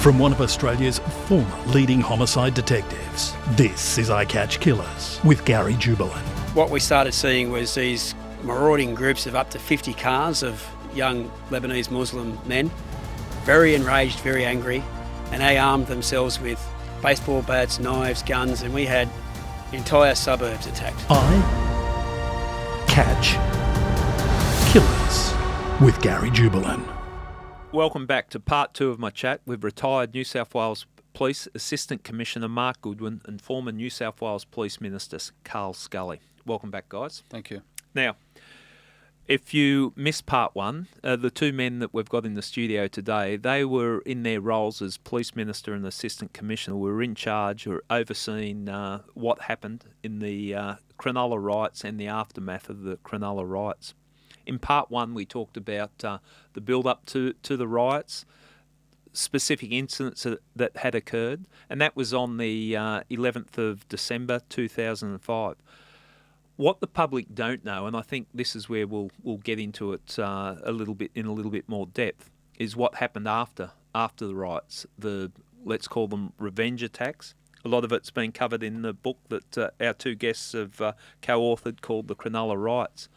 From one of Australia's former leading homicide detectives, this is I Catch Killers with Gary Jubelin. What we started seeing was these marauding groups of up to 50 cars of young Lebanese Muslim men, very enraged, very angry, and they armed themselves with baseball bats, knives, guns, and we had entire suburbs attacked. I Catch Killers with Gary Jubelin. Welcome back to part 2 of my chat with retired New South Wales Police Assistant Commissioner Mark Goodwin and former New South Wales Police Minister Carl Scully. Welcome back, guys. Thank you. Now, if you missed part 1, the two men that we've got in the studio today, they were in their roles as Police Minister and Assistant Commissioner, were in charge or overseeing what happened in the Cronulla Riots and the aftermath of the Cronulla Riots. In part 1, we talked about the build-up to the riots, specific incidents that had occurred, and that was on the 11th of December 2005. What the public don't know, and I think this is where we'll get into it a little bit more depth, is what happened after the riots. Let's call them revenge attacks. A lot of it's been covered in the book that our two guests have co-authored called The Cronulla Riots.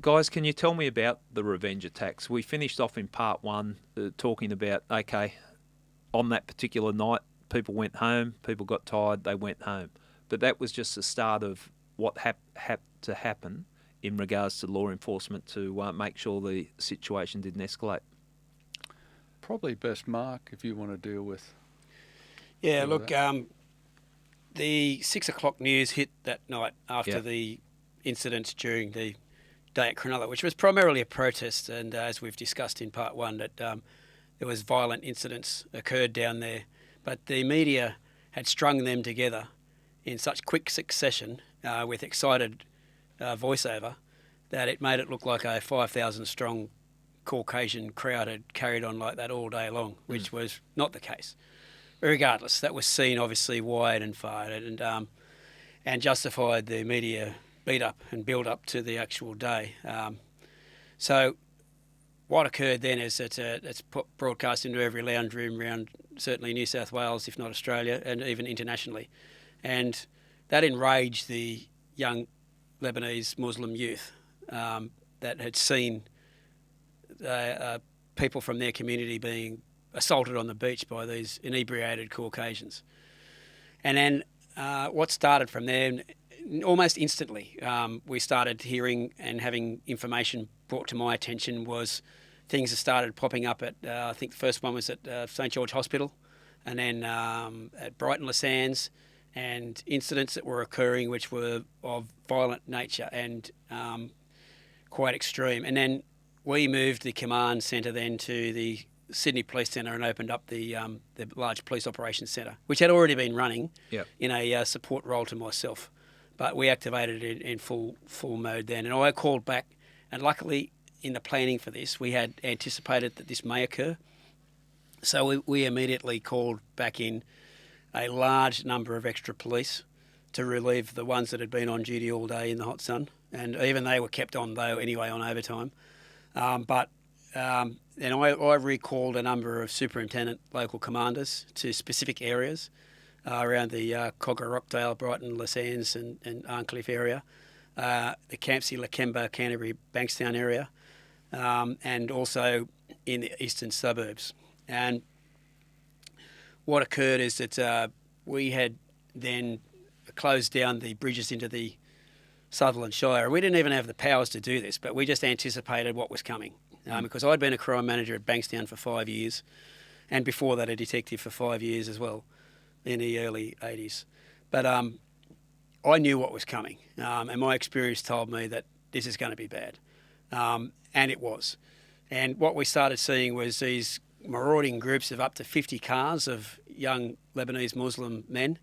Guys, can you tell me about the revenge attacks? We finished off in part 1 talking about, okay, on that particular night, people went home, people got tired, they went home. But that was just the start of what had to happen in regards to law enforcement to make sure the situation didn't escalate. Probably best, Mark, if you want to deal with. Yeah, look, the 6 o'clock news hit that night after the incidents during the day at Cronulla, which was primarily a protest, and as we've discussed in part 1, that there was violent incidents occurred down there, but the media had strung them together in such quick succession with excited voiceover that it made it look like a 5,000 strong Caucasian crowd had carried on like that all day long, which was not the case. Regardless, that was seen obviously wide and far and justified the media beat up and build up to the actual day. So what occurred then is that it's broadcast into every lounge room around certainly New South Wales, if not Australia, and even internationally. And that enraged the young Lebanese Muslim youth that had seen people from their community being assaulted on the beach by these inebriated Caucasians. And then what started from there, almost instantly, we started hearing and having information brought to my attention was things that started popping up at, I think the first one was at St George Hospital, and then at Brighton Les Sands, and incidents that were occurring which were of violent nature and quite extreme. And then we moved the command centre then to the Sydney Police Centre and opened up the large police operations centre, which had already been running in a support role to myself. But we activated it in full mode then. And I called back, and luckily in the planning for this, we had anticipated that this may occur. So we immediately called back in a large number of extra police to relieve the ones that had been on duty all day in the hot sun. And even they were kept on, though, anyway, on overtime. And I recalled a number of superintendent local commanders to specific areas around the Cogger, Rockdale, Brighton, Les Sands and Arncliffe area, the Campsie, Lakemba, Canterbury, Bankstown area, and also in the eastern suburbs. And what occurred is that we had then closed down the bridges into the Sutherland Shire. We didn't even have the powers to do this, but we just anticipated what was coming. Because I'd been a crime manager at Bankstown for 5 years, and before that a detective for 5 years as well, in the early 80s. But I knew what was coming, and my experience told me that this is going to be bad. And it was. And what we started seeing was these marauding groups of up to 50 cars of young Lebanese Muslim men,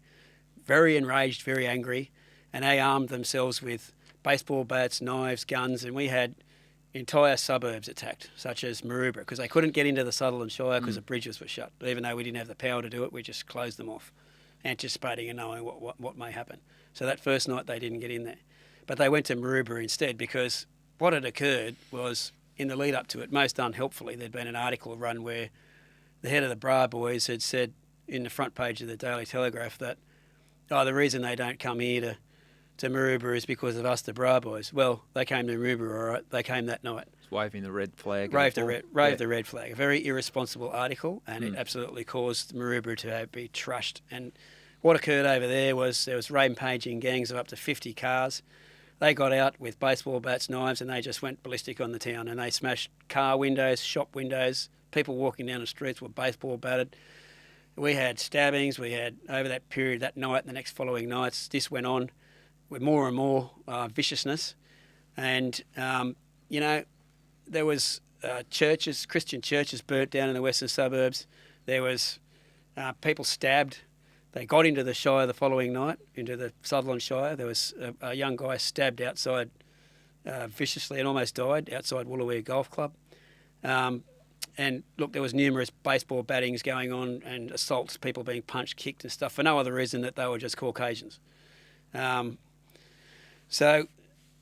very enraged, very angry, and they armed themselves with baseball bats, knives, guns, and we had entire suburbs attacked, such as Maroubra, because they couldn't get into the Sutherland Shire because the bridges were shut. Even though we didn't have the power to do it, we just closed them off, anticipating and knowing what may happen. So that first night they didn't get in there. But they went to Maroubra instead, because what had occurred was, in the lead up to it, most unhelpfully, there'd been an article run where the head of the Bra Boys had said in the front page of the Daily Telegraph that, the reason they don't come here to Maroubra is because of us, the Bra Boys. Well, they came to Maroubra, all right. They came that night. Waving the red flag. Waved the red flag. A very irresponsible article, and it absolutely caused Maroubra to be trashed. And what occurred over there was rampaging gangs of up to 50 cars. They got out with baseball bats, knives, and they just went ballistic on the town. And they smashed car windows, shop windows. People walking down the streets were baseball battered. We had stabbings. We had, over that period, that night and the next following nights, this went on with more and more viciousness. And, there was Christian churches burnt down in the western suburbs. There was people stabbed. They got into the Shire the following night, into the Sutherland Shire. There was a young guy stabbed outside viciously and almost died outside Woolooware Golf Club. And look, there was numerous baseball battings going on and assaults, people being punched, kicked and stuff for no other reason that they were just Caucasians. So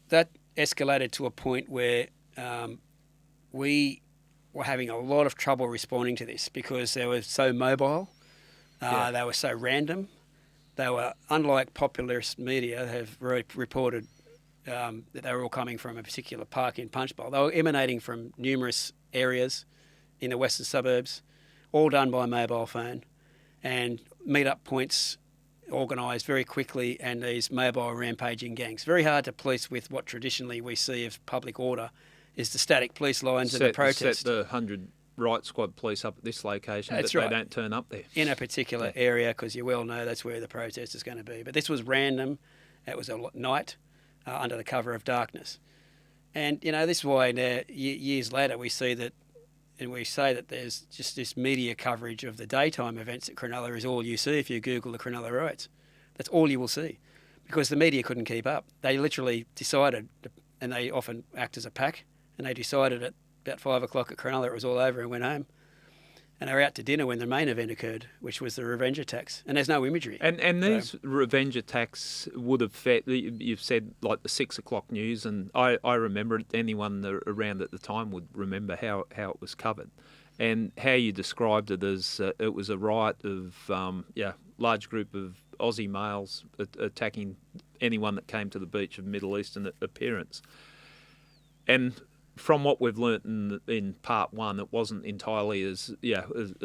that escalated to a point where we were having a lot of trouble responding to this because they were so mobile, they were so random. They were, unlike populist media have reported that they were all coming from a particular park in Punchbowl. They were emanating from numerous areas in the western suburbs, all done by mobile phone, and meet-up points organised very quickly, and these mobile rampaging gangs. Very hard to police with what traditionally we see of public order is the static police lines and the protest. Set the 100 riot squad police up at this location, that's but right. They don't turn up there. In a particular area, because you well know that's where the protest is going to be. But this was random. It was a night under the cover of darkness. And, this is why now, years later we see that, and we say that there's just this media coverage of the daytime events at Cronulla is all you see if you Google the Cronulla Riots. That's all you will see, because the media couldn't keep up. They literally decided, and they often act as a pack, and they decided at about 5 o'clock at Cronulla it was all over and went home. And they were out to dinner when the main event occurred, which was the revenge attacks. And there's no imagery. And these revenge attacks would have you've said, like the 6 o'clock news, and I remember it. Anyone around at the time would remember how it was covered. And how you described it as it was a riot of, large group of Aussie males attacking anyone that came to the beach of Middle Eastern appearance. And from what we've learnt in part one, it wasn't entirely as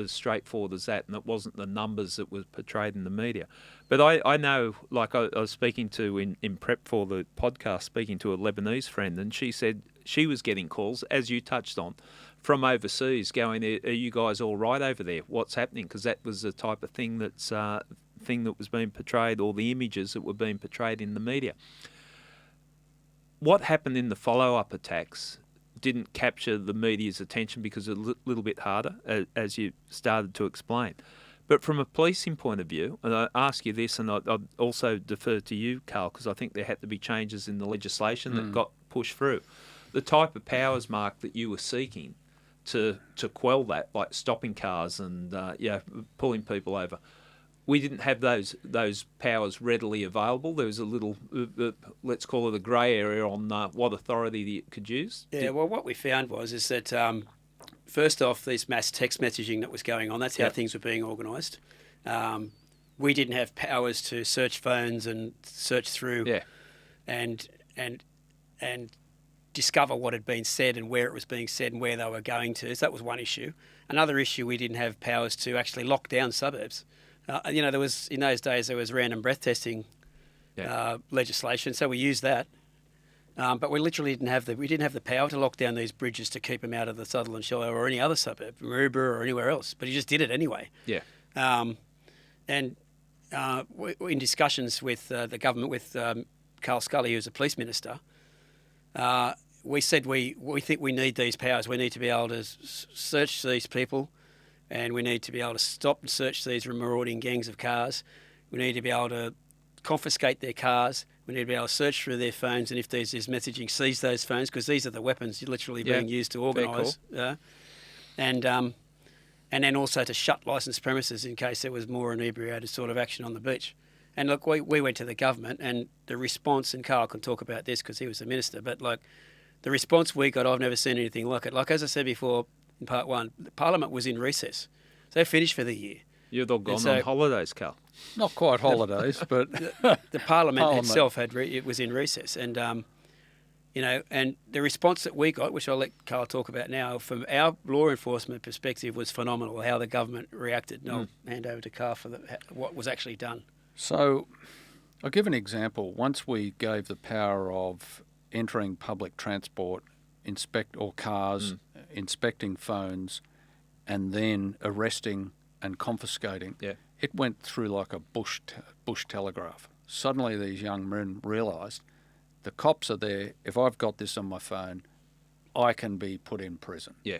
straightforward as that, and it wasn't the numbers that was portrayed in the media. But I know, like I was speaking to in prep for the podcast, speaking to a Lebanese friend, and she said she was getting calls, as you touched on, from overseas going, "Are you guys all right over there? What's happening?" Because that was the type of thing that was being portrayed, or the images that were being portrayed in the media. What happened in the follow-up attacks didn't capture the media's attention because it's a little bit harder, as you started to explain. But from a policing point of view, and I ask you this, and I'd also defer to you, Carl, because I think there had to be changes in the legislation that got pushed through. The type of powers, Mark, that you were seeking to quell that, like stopping cars and pulling people over, we didn't have those powers readily available. There was a little, let's call it a grey area on what authority you could use. Yeah, well, what we found is that, first off, this mass text messaging that was going on, that's how things were being organised. We didn't have powers to search phones and search through and discover what had been said and where it was being said and where they were going to. So that was one issue. Another issue, we didn't have powers to actually lock down suburbs. There was, in those days, there was random breath testing legislation, so we used that. But we literally didn't have the power to lock down these bridges to keep them out of the Sutherland Shire or any other suburb, Maroubra or anywhere else. But he just did it anyway. Yeah. In discussions with the government, with Carl Scully, who was a police minister, we said we think we need these powers. We need to be able to search these people, and we need to be able to stop and search these marauding gangs of cars. We need to be able to confiscate their cars. We need to be able to search through their phones, and if there's this messaging, seize those phones, because these are the weapons literally being used to organise. Cool. And then also to shut licensed premises in case there was more inebriated sort of action on the beach. And look, we went to the government, and the response, and Carl can talk about this because he was the minister, but like the response we got, I've never seen anything like it. Like as I said before in part one, Parliament was in recess. they're finished for the year. You've all gone so- on holidays, Carl. Not quite holidays, but The Parliament Parliament. itself it was in recess, and and the response that we got, which I'll let Carl talk about now, from our law enforcement perspective, was phenomenal. How the government reacted. And I'll hand over to Carl for what was actually done. So I'll give an example. Once we gave the power of entering public transport, cars, inspecting phones, and then arresting and confiscating, it went through like a bush telegraph. Suddenly these young men realised the cops are there. If I've got this on my phone, I can be put in prison. Yeah.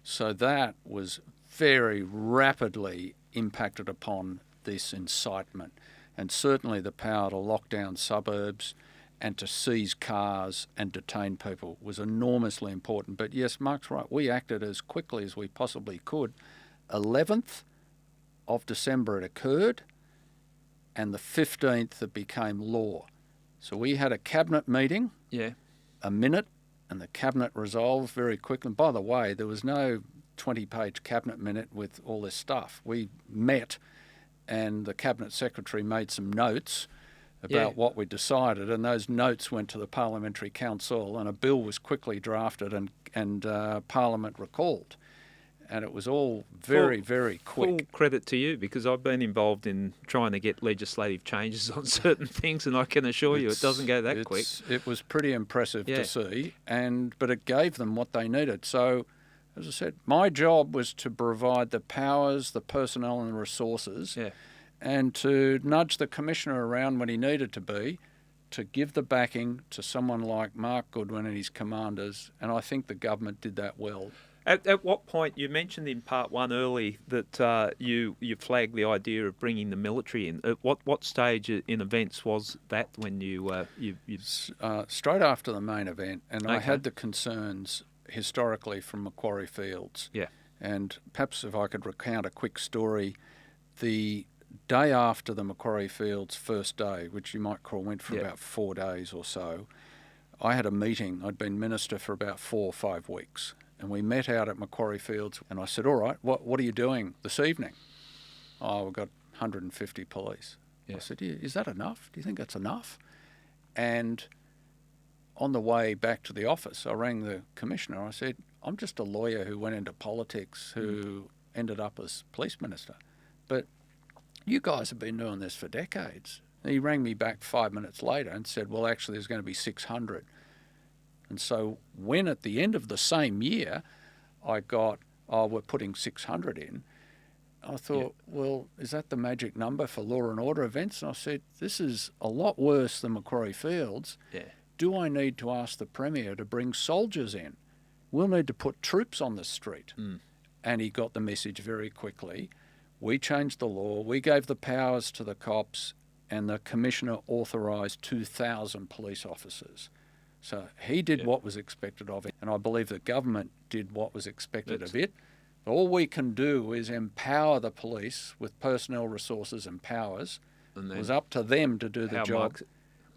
So that was very rapidly impacted upon this incitement. And certainly the power to lock down suburbs and to seize cars and detain people was enormously important. But yes, Mark's right. We acted as quickly as we possibly could. 11th of December it occurred, and the 15th it became law. So we had a cabinet meeting, a minute, and the cabinet resolved very quickly. And by the way, there was no 20-page cabinet minute with all this stuff. We met, and the cabinet secretary made some notes about what we decided, and those notes went to the Parliamentary Council, and a bill was quickly drafted and Parliament recalled. And it was all very, very quick. Full credit to you, because I've been involved in trying to get legislative changes on certain things, and I can assure you it doesn't go that quick. It was pretty impressive to see, but it gave them what they needed. So, as I said, my job was to provide the powers, the personnel and the resources, and to nudge the Commissioner around when he needed to be, to give the backing to someone like Mark Goodwin and his commanders, and I think the government did that well. At what point, you mentioned in part one early that you flagged the idea of bringing the military in. At what stage in events was that when you straight after the main event, and I had the concerns historically from Macquarie Fields. Yeah. And perhaps if I could recount a quick story, the day after the Macquarie Fields first day, which you might call went for about 4 days or so, I had a meeting. I'd been minister for about 4 or 5 weeks. And we met out at Macquarie Fields, and I said, all right, what are you doing this evening? Oh, we've got 150 police. I said, is that enough? Do you think that's enough? And on the way back to the office, I rang the Commissioner. I said, I'm just a lawyer who went into politics, who ended up as police minister. But you guys have been doing this for decades. And he rang me back 5 minutes later and said, well, actually, there's going to be 600. And so when at the end of the same year I got, we're putting 600 in, I thought, well, is that the magic number for law and order events? And I said, this is a lot worse than Macquarie Fields. Do I need to ask the Premier to bring soldiers in? We'll need to put troops on the street. And he got the message very quickly. We changed the law. We gave the powers to the cops, and the Commissioner authorised 2,000 police officers. So he did what was expected of him, and I believe the government did what was expected of it. All we can do is empower the police with personnel resources and powers. It was up to them to do the job.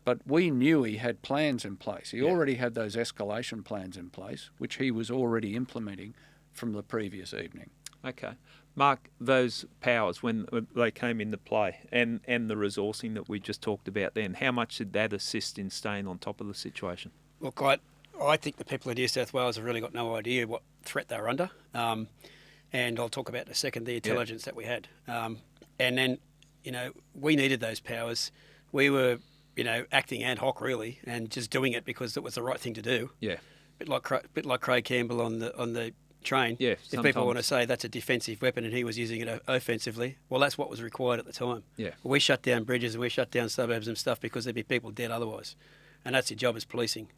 But we knew he had plans in place. He already had those escalation plans in place, which he was already implementing from the previous evening. Okay. Mark, those powers, when they came into play, and the resourcing that we just talked about then, how much did that assist in staying on top of the situation? Look, I think the people of New South Wales have really got no idea what threat they're under. And I'll talk about in a second the intelligence that we had. And then, we needed those powers. We were, acting ad hoc really, and just doing it because it was the right thing to do. Yeah. Bit like Craig Campbell on the train. Yeah, if people want to say that's a defensive weapon and he was using it offensively, well, that's what was required at the time. Yeah. We shut down bridges and we shut down suburbs and stuff because there'd be people dead otherwise. And that's your job as policing.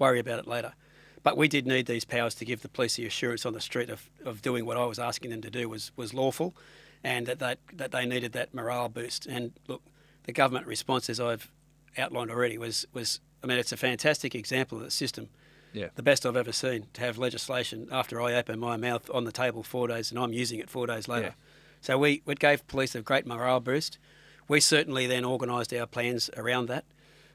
Worry about it later. But we did need these powers to give the police the assurance on the street of doing what I was asking them to do was lawful, and that they needed that morale boost. And look, the government response, as I've outlined already, was it's a fantastic example of the system. Yeah. The best I've ever seen, to have legislation after I open my mouth on the table 4 days and I'm using it 4 days later. Yeah. So it gave police a great morale boost. We certainly then organised our plans around that.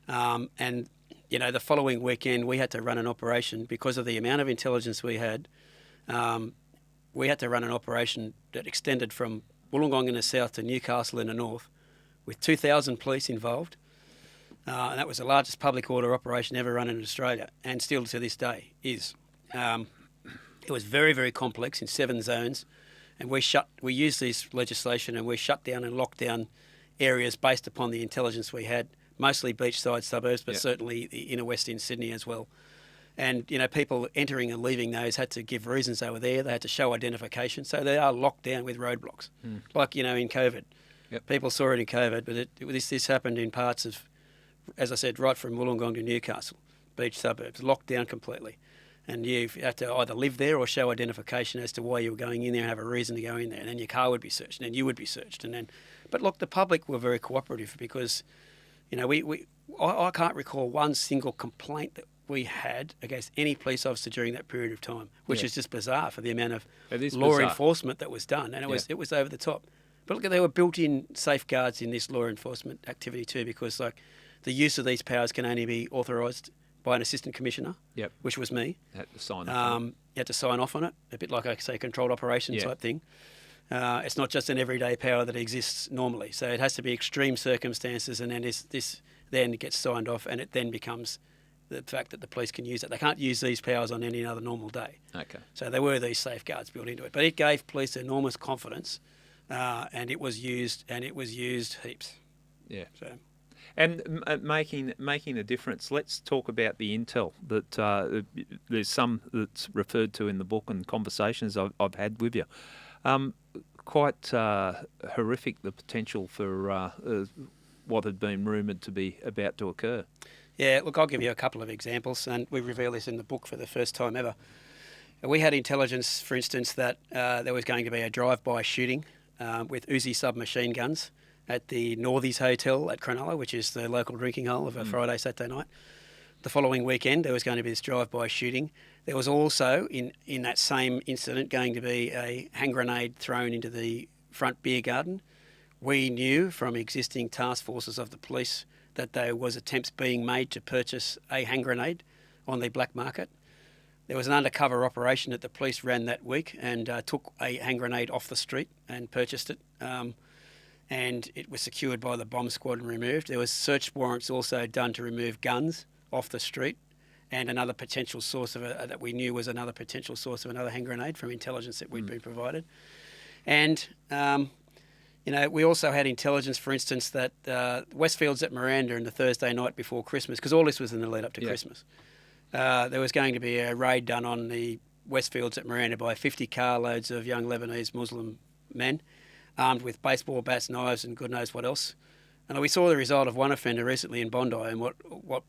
And the following weekend we had to run an operation because of the amount of intelligence we had. we had to run an operation that extended from Wollongong in the south to Newcastle in the north, with 2,000 police involved. And that was the largest public order operation ever run in Australia, and still to this day is. It was very, very complex in 7 zones, and we used this legislation and we shut down and locked down areas based upon the intelligence we had, mostly beachside suburbs, but certainly the inner west in Sydney as well. And, people entering and leaving those had to give reasons they were there. They had to show identification. So they are locked down with roadblocks, like, in COVID. Yep. People saw it in COVID, but this happened in parts of, as I said, right from Wollongong to Newcastle, beach suburbs, locked down completely. And you had to either live there or show identification as to why you were going in there and have a reason to go in there. And then your car would be searched, and then you would be searched. But look, the public were very cooperative because, I can't recall one single complaint that we had against any police officer during that period of time, which is just bizarre for the amount of law enforcement that was done. And it was over the top. But look, there were built-in safeguards in this law enforcement activity too, because the use of these powers can only be authorised by an assistant commissioner, which was me. Had to sign off on it. You had to sign off on it, a bit like, say, controlled operation type thing. It's not just an everyday power that exists normally. So it has to be extreme circumstances, and then this then gets signed off, and it then becomes the fact that the police can use it. They can't use these powers on any other normal day. Okay. So there were these safeguards built into it. But it gave police enormous confidence, and it was used heaps. Yeah. So. And making a difference. Let's talk about the intel that there's some that's referred to in the book and conversations I've had with you. Quite horrific, the potential for what had been rumoured to be about to occur. Yeah, look, I'll give you a couple of examples, and we reveal this in the book for the first time ever. We had intelligence, for instance, that there was going to be a drive-by shooting with Uzi submachine guns at the Northies Hotel at Cronulla, which is the local drinking hole of a Friday, Saturday night. The following weekend, there was going to be this drive-by shooting. There was also, in that same incident, going to be a hand grenade thrown into the front beer garden. We knew from existing task forces of the police that there was attempts being made to purchase a hand grenade on the black market. There was an undercover operation that the police ran that week and took a hand grenade off the street and purchased it. And it was secured by the bomb squad and removed. There was search warrants also done to remove guns off the street, and another potential source that we knew was another potential source of another hand grenade from intelligence that we'd been provided. And we also had intelligence, for instance, that Westfields at Miranda on the Thursday night before Christmas, because all this was in the lead up to Christmas, there was going to be a raid done on the Westfields at Miranda by 50 carloads of young Lebanese Muslim men, armed with baseball bats, knives, and God knows what else. And we saw the result of one offender recently in Bondi and what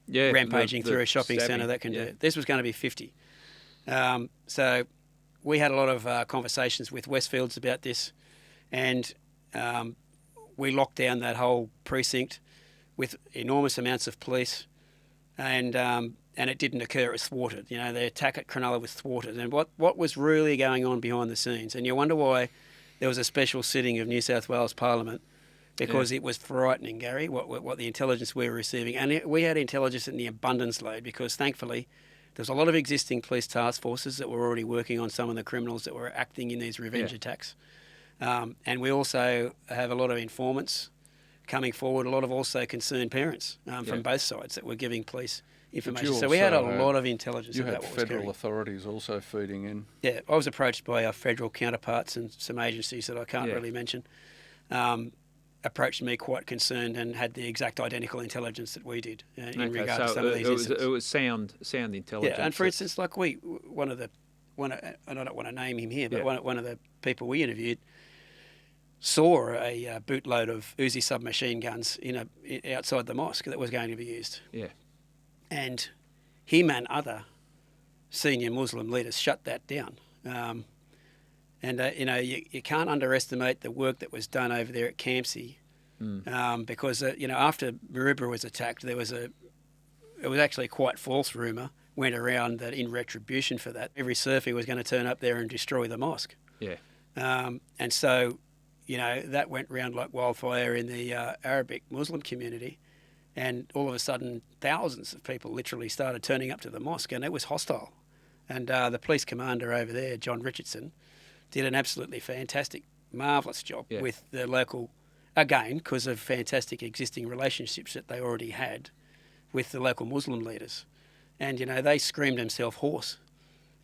rampaging through a shopping centre that can do. This was going to be 50. So we had a lot of conversations with Westfields about this, and we locked down that whole precinct with enormous amounts of police, and it didn't occur. It was thwarted. The attack at Cronulla was thwarted. And what was really going on behind the scenes? And you wonder why there was a special sitting of New South Wales Parliament, because it was frightening, Gary, what the intelligence we were receiving. And we had intelligence in the abundance load, because thankfully there's a lot of existing police task forces that were already working on some of the criminals that were acting in these revenge attacks. And we also have a lot of informants coming forward, a lot of also concerned parents from both sides that were giving police information. So we had a lot of intelligence about what was going on. You had federal authorities also feeding in. Yeah, I was approached by our federal counterparts and some agencies that I can't really mention, approached me quite concerned and had the exact identical intelligence that we did in regard to some of these incidents. It was sound intelligence. Yeah, and for instance, like I don't want to name him here, but one of the people we interviewed saw a bootload of Uzi submachine guns outside the mosque that was going to be used. Yeah. And him and other senior Muslim leaders shut that down. You can't underestimate the work that was done over there at Campsie, because after Maroubra was attacked, it was actually quite false rumour went around that in retribution for that, every surfie was going to turn up there and destroy the mosque. Yeah. And so, that went round like wildfire in the Arabic Muslim community. And all of a sudden, thousands of people literally started turning up to the mosque, and it was hostile. And the police commander over there, John Richardson, did an absolutely fantastic, marvellous job Yeah. with the local, again, because of fantastic existing relationships that they already had with the local Muslim leaders. And, they screamed themselves hoarse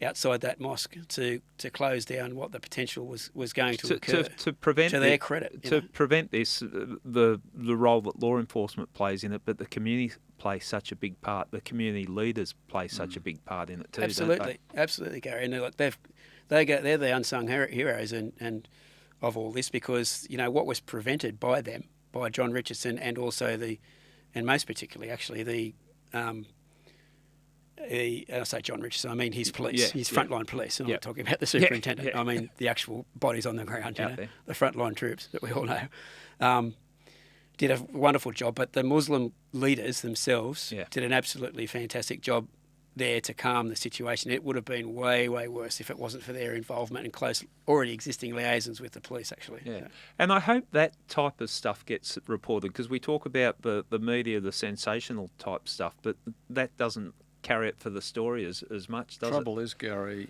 outside that mosque to close down what the potential was going to occur. To prevent to their credit. Prevent this, the role that law enforcement plays in it, but the community plays such a big part. The community leaders play such a big part in it too. Absolutely, don't absolutely, Gary. And they're the unsung heroes and of all this, because what was prevented by them, by John Richardson, and also and most particularly actually I say John Richardson, I mean his police, his frontline police. I'm not talking about the superintendent. I mean the actual bodies on the ground, the frontline troops that we all know. Did a wonderful job, but the Muslim leaders themselves did an absolutely fantastic job there to calm the situation. It would have been way, way worse if it wasn't for their involvement and close, already existing liaisons with the police, actually. Yeah. And I hope that type of stuff gets reported, because we talk about the media, the sensational type stuff, but that doesn't carry it for the story as much, does it? Trouble is, Gary,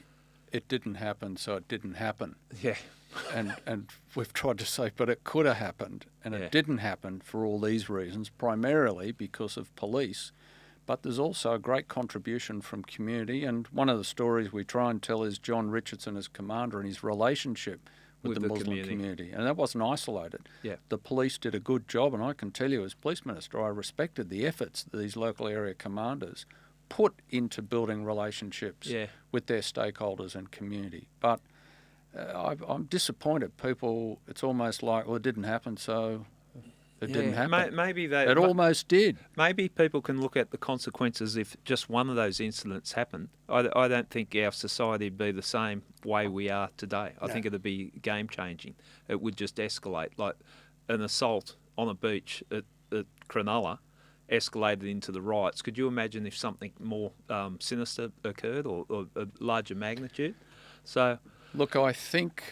it didn't happen, so it didn't happen. Yeah. And we've tried to say, but it could have happened, and it didn't happen for all these reasons, primarily because of police. But there's also a great contribution from community, and one of the stories we try and tell is John Richardson as commander and his relationship with the Muslim community. And that wasn't isolated. Yeah. The police did a good job, and I can tell you as police minister, I respected the efforts that these local area commanders put into building relationships with their stakeholders and community. But I'm disappointed. People, it's almost like, well, it didn't happen, so it didn't happen. Maybe it almost did. Maybe people can look at the consequences if just one of those incidents happened. I don't think our society would be the same way we are today. I think it would be game-changing. It would just escalate. Like an assault on a beach at Cronulla escalated into the riots. Could you imagine if something more sinister occurred or a larger magnitude? So, look, I think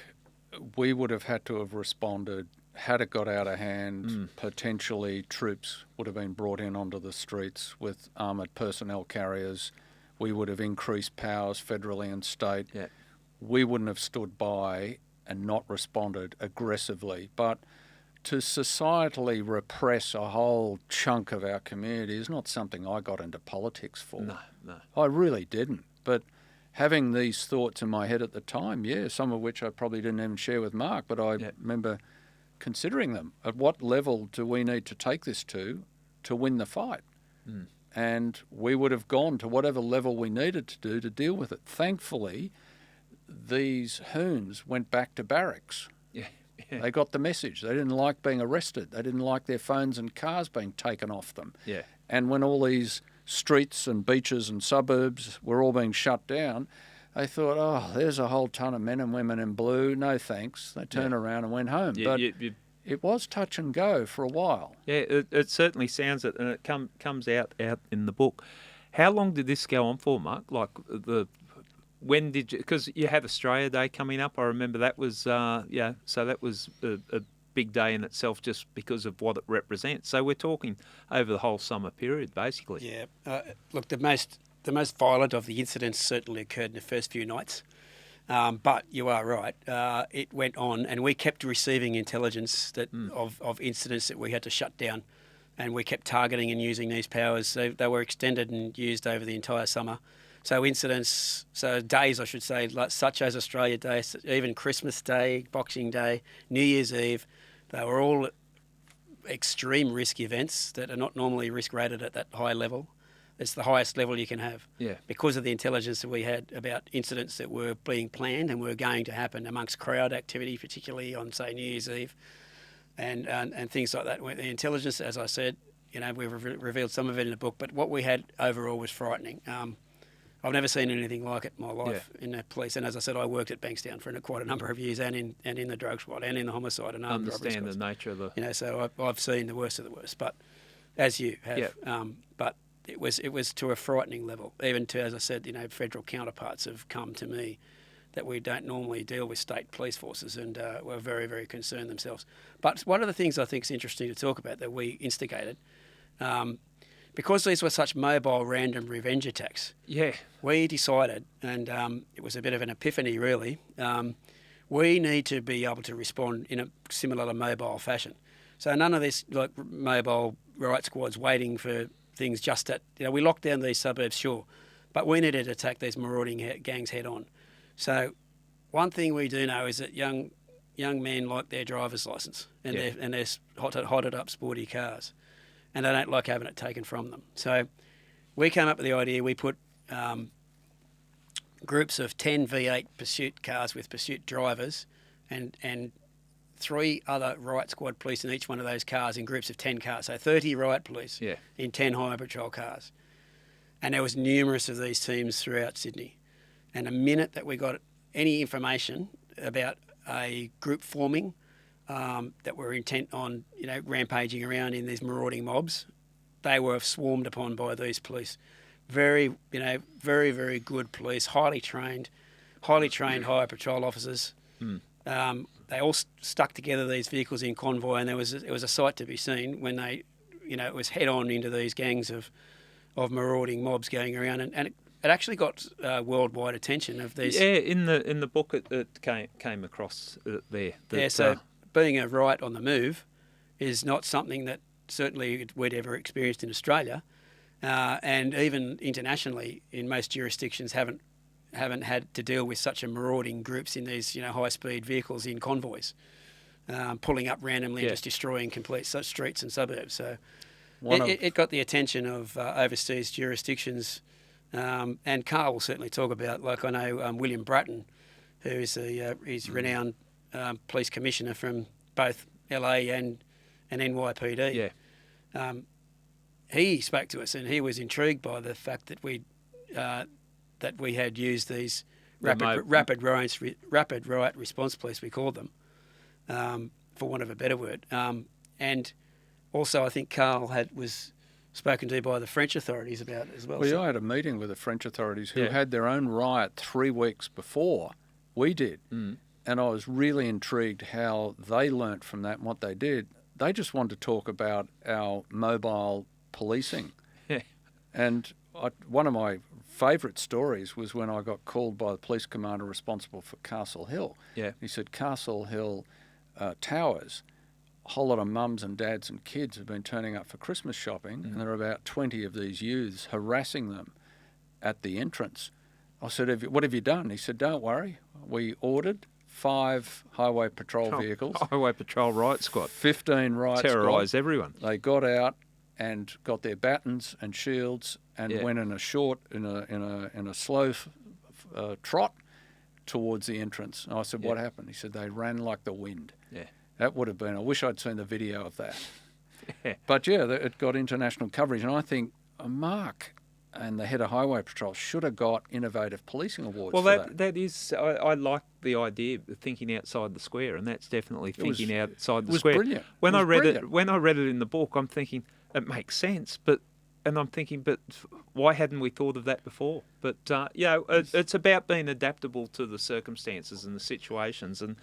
we would have had to have responded had it got out of hand. Potentially troops would have been brought in onto the streets with armoured personnel carriers. We would have increased powers federally and state. Yeah. We wouldn't have stood by and not responded aggressively. But to societally repress a whole chunk of our community is not something I got into politics for. No. I really didn't. But having these thoughts in my head at the time, some of which I probably didn't even share with Mark, but I remember considering them. At what level do we need to take this to win the fight? And we would have gone to whatever level we needed to do to deal with it. Thankfully, these hoons went back to barracks. They got the message. They didn't like being arrested. They didn't like their phones and cars being taken off them. Yeah. And when all these streets and beaches and suburbs were all being shut down, they thought, oh, there's a whole ton of men and women in blue. No thanks. They turned around and went home. But it was touch and go for a while. Yeah, it certainly sounds it, and it comes out in the book. How long did this go on for, Mark? Like when did you? Because you have Australia Day coming up. I remember that was so that was a big day in itself, just because of what it represents. So we're talking over the whole summer period, basically. Yeah. Look, the most violent of the incidents certainly occurred in the first few nights. But you are right. It went on, and we kept receiving intelligence of incidents that we had to shut down, and we kept targeting and using these powers. They were extended and used over the entire summer. So days, I should say, like, such as Australia Day, even Christmas Day, Boxing Day, New Year's Eve, they were all extreme risk events that are not normally risk rated at that high level. It's the highest level you can have. Yeah. Because of the intelligence that we had about incidents that were being planned and were going to happen amongst crowd activity, particularly on, say, New Year's Eve, and things like that. The intelligence, as I said, we've revealed some of it in the book, but what we had overall was frightening. I've never seen anything like it in my life in the police. And as I said, I worked at Bankstown for quite a number of years, and in the drug squad, and in the homicide and armed robbery squads. Understand the nature of the... So I've seen the worst of the worst, but as you have. But it was to a frightening level. Even to, as I said, federal counterparts have come to me that we don't normally deal with state police forces, and were very, very concerned themselves. But one of the things I think is interesting to talk about that we instigated, because these were such mobile, random revenge attacks, we decided, and it was a bit of an epiphany really, we need to be able to respond in a similar to mobile fashion. So none of this like mobile riot squads waiting for things just at, we locked down these suburbs, sure, but we needed to attack these marauding gangs head on. So one thing we do know is that young men like their driver's licence and their hotted up sporty cars, and they don't like having it taken from them. So we came up with the idea, we put groups of 10 V8 pursuit cars with pursuit drivers and 3 other riot squad police in each one of those cars in groups of 10 cars. So 30 riot police in 10 highway patrol cars. And there was numerous of these teams throughout Sydney. And the minute that we got any information about a group forming that were intent on, rampaging around in these marauding mobs, they were swarmed upon by these police. Very, very, very good police, highly trained highway patrol officers. They all stuck together these vehicles in convoy, and it was a sight to be seen when they, it was head on into these gangs of marauding mobs going around, and it actually got worldwide attention of these. Yeah, in the book it came across there. So being a riot on the move is not something that certainly we'd ever experienced in Australia, and even internationally in most jurisdictions haven't had to deal with such a marauding groups in these high-speed vehicles in convoys, pulling up randomly and just destroying complete streets and suburbs. So it got the attention of overseas jurisdictions, and Carl will certainly talk about, like I know William Bratton, who is he's renowned police commissioner from both LA and NYPD. Yeah. He spoke to us and he was intrigued by the fact that we had used these rapid riot response police, we called them, for want of a better word. And also, I think Carl was spoken to by the French authorities about it as well. Well, I had a meeting with the French authorities who had their own riot 3 weeks before we did. And I was really intrigued how they learnt from that and what they did. They just wanted to talk about our mobile policing. And one of my favourite stories was when I got called by the police commander responsible for Castle Hill. He said, Castle Hill Towers, a whole lot of mums and dads and kids have been turning up for Christmas shopping, and there are about 20 of these youths harassing them at the entrance. I said, what have you done? He said, don't worry, we ordered 5 highway patrol vehicles. Highway patrol riot squad. 15 riot squad. Terrorise everyone. They got out and got their batons and shields and went in a slow trot towards the entrance. And I said, what happened? He said, they ran like the wind. That would have been, I wish I'd seen the video of that. But it got international coverage. And I think Mark and the head of Highway Patrol should have got Innovative Policing Awards for that. That is, I like the idea of thinking outside the square, and that's definitely thinking outside the square. Brilliant. When I read it in the book, I'm thinking it makes sense, but why hadn't we thought of that before? But it's about being adaptable to the circumstances and the situations, and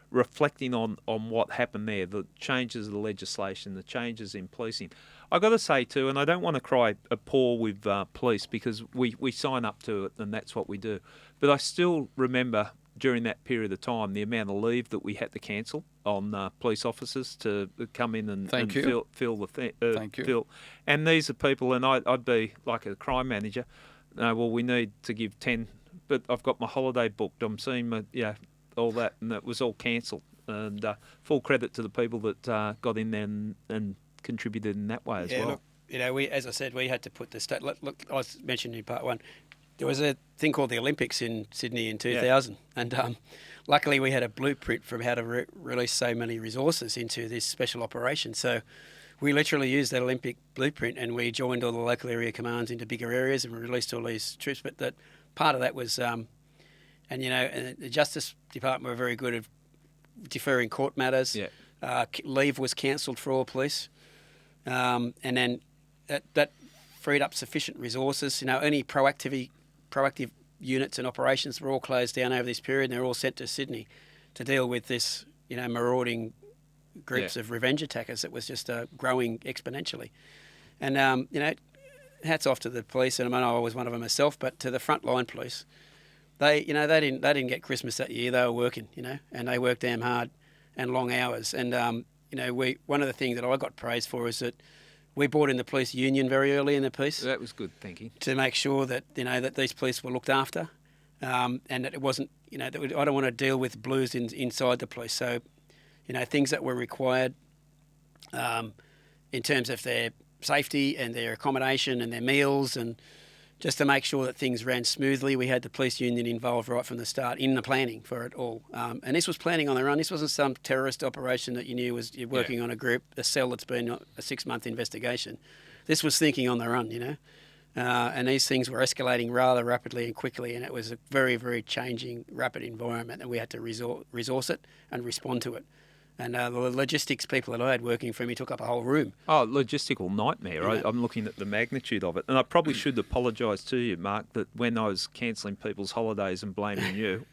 reflecting on what happened there, the changes of the legislation, the changes in policing. I got to say too, and I don't want to cry poor with police because we sign up to it and that's what we do. But I still remember during that period of time the amount of leave that we had to cancel on police officers to come in and fill the thing. Fill. And these are people, and I'd be like a crime manager. Well, we need to give 10, but I've got my holiday booked. I'm seeing my all that, and it was all cancelled. And full credit to the people that got in there and contributed in that way as well. Look, we, as I said, we had to put the state. Look, I mentioned in part one, there was a thing called the Olympics in Sydney in 2000, and luckily we had a blueprint from how to release so many resources into this special operation. So we literally used that Olympic blueprint, and we joined all the local area commands into bigger areas, and we released all these troops. But that part of that was. And the Justice Department were very good at deferring court matters. Leave was cancelled for all police, and then that freed up sufficient resources. Any proactive units and operations were all closed down over this period, and they're all sent to Sydney to deal with this, marauding groups of revenge attackers that was just growing exponentially. And hats off to the police, and I was one of them myself, but to the frontline police. they didn't get Christmas that year. They were working, and they worked damn hard and long hours. And one of the things that I got praised for is that we brought in the police union very early in the piece. That was good thinking. To make sure that that these police were looked after, and that it wasn't I don't want to deal with blues inside the police. So things that were required in terms of their safety and their accommodation and their meals, and just to make sure that things ran smoothly. We had the police union involved right from the start in the planning for it all. And this was planning on their own. This wasn't some terrorist operation that you knew you're working on a cell that's been a 6-month investigation. This was thinking on their own, and these things were escalating rather rapidly and quickly, and it was a very, very changing, rapid environment, and we had to resource it and respond to it. And the logistics people that I had working for me took up a whole room. Oh, logistical nightmare. I'm looking at the magnitude of it. And I probably should apologise to you, Mark, that when I was cancelling people's holidays and blaming you,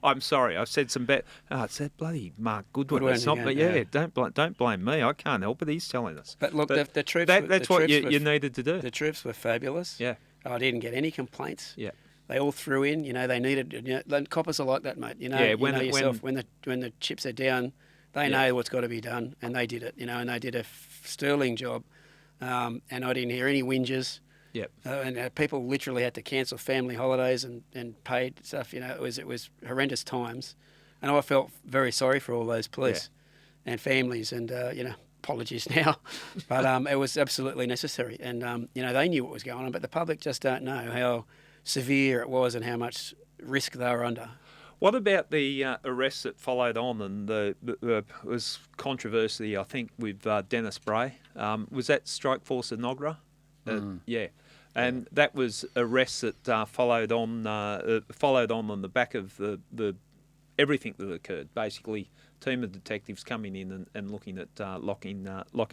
I'm sorry. I said some bad... Oh, it's that bloody Mark Goodwin. It's not, don't blame me. I can't help it. He's telling us. But look, the troops... That's what you needed to do. The troops were fabulous. Yeah. I didn't get any complaints. Yeah. They all threw in, they needed, coppers are like that, mate. When the chips are down, they know what's got to be done, and they did it, and they did a sterling job. And I didn't hear any whinges. Yep. And people literally had to cancel family holidays and paid stuff, it was horrendous times. And I felt very sorry for all those police and families, and, apologies now, but it was absolutely necessary. And, they knew what was going on, but the public just don't know how severe it was and how much risk they were under. What about the arrests that followed on, and the was controversy, I think, with Dennis Bray? Was that Strike Force Inogra? Yeah. And that was arrests that followed on the back of the everything that occurred. Basically, a team of detectives coming in and looking at locking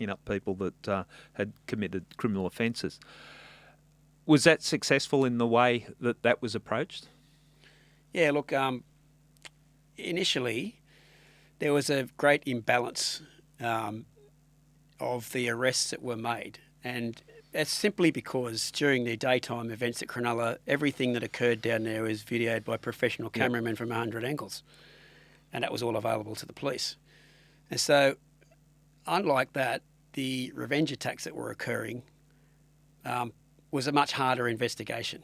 up people that had committed criminal offences. Was that successful in the way that was approached? Yeah, look, initially there was a great imbalance of the arrests that were made. And that's simply because during the daytime events at Cronulla, everything that occurred down there was videoed by professional cameramen from 100 angles. And that was all available to the police. And so, unlike that, the revenge attacks that were occurring was a much harder investigation.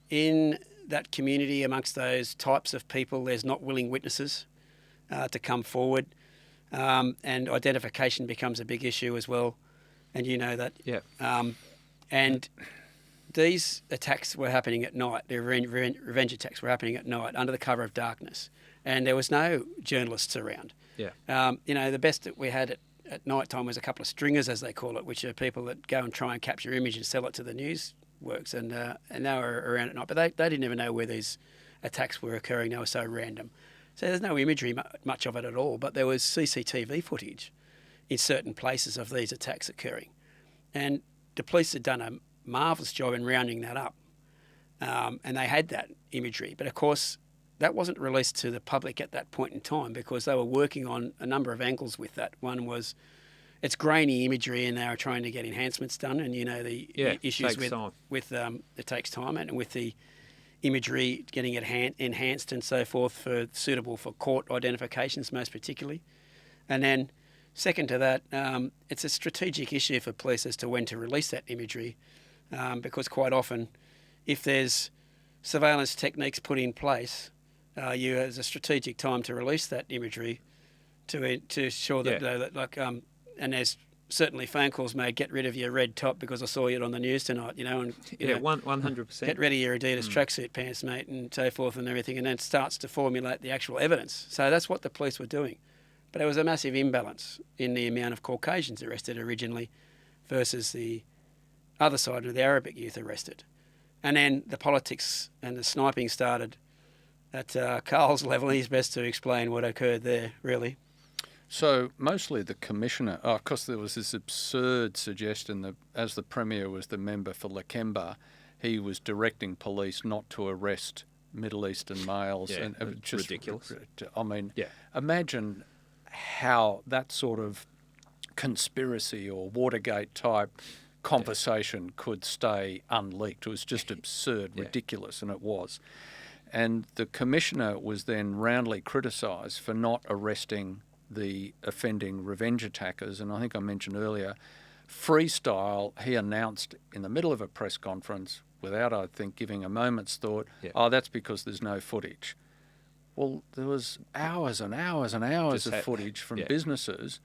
In that community, amongst those types of people, there's not willing witnesses to come forward, and identification becomes a big issue as well, and you know that. Yeah. And these attacks were happening at night. The revenge attacks were happening at night under the cover of darkness, and there was no journalists around. Yeah. The best that we had at night time was a couple of stringers, as they call it, which are people that go and try and capture image and sell it to the news works, and they were around at night, but they didn't even know where these attacks were occurring. They were so random. So there's no imagery, much of it at all, but there was CCTV footage in certain places of these attacks occurring. And the police had done a marvellous job in rounding that up, and they had that imagery. But of course, that wasn't released to the public at that point in time because they were working on a number of angles with that. One was it's grainy imagery, and they were trying to get enhancements done, and the issues with it takes time, and with the imagery getting it enhanced and so forth suitable for court identifications most particularly. And then second to that, it's a strategic issue for police as to when to release that imagery, because quite often if there's surveillance techniques put in place, there's a strategic time to release that imagery to ensure that and there's certainly phone calls made, get rid of your red top because I saw it on the news tonight, and 100%. Get rid of your Adidas tracksuit pants, mate, and so forth and everything, and then it starts to formulate the actual evidence. So that's what the police were doing. But there was a massive imbalance in the amount of Caucasians arrested originally versus the other side of the Arabic youth arrested. And then the politics and the sniping started at Carl's level. He's best to explain what occurred there, really. So mostly the Commissioner, of course there was this absurd suggestion that as the Premier was the member for Lakemba, he was directing police not to arrest Middle Eastern males. Yeah, and just ridiculous. I mean, imagine how that sort of conspiracy or Watergate type conversation could stay unleaked. It was just absurd, ridiculous, and it was. And the Commissioner was then roundly criticised for not arresting the offending revenge attackers. And I think I mentioned earlier, freestyle, he announced in the middle of a press conference, without, I think, giving a moment's thought, that's because there's no footage. Well, there was hours and hours and hours of footage from businesses,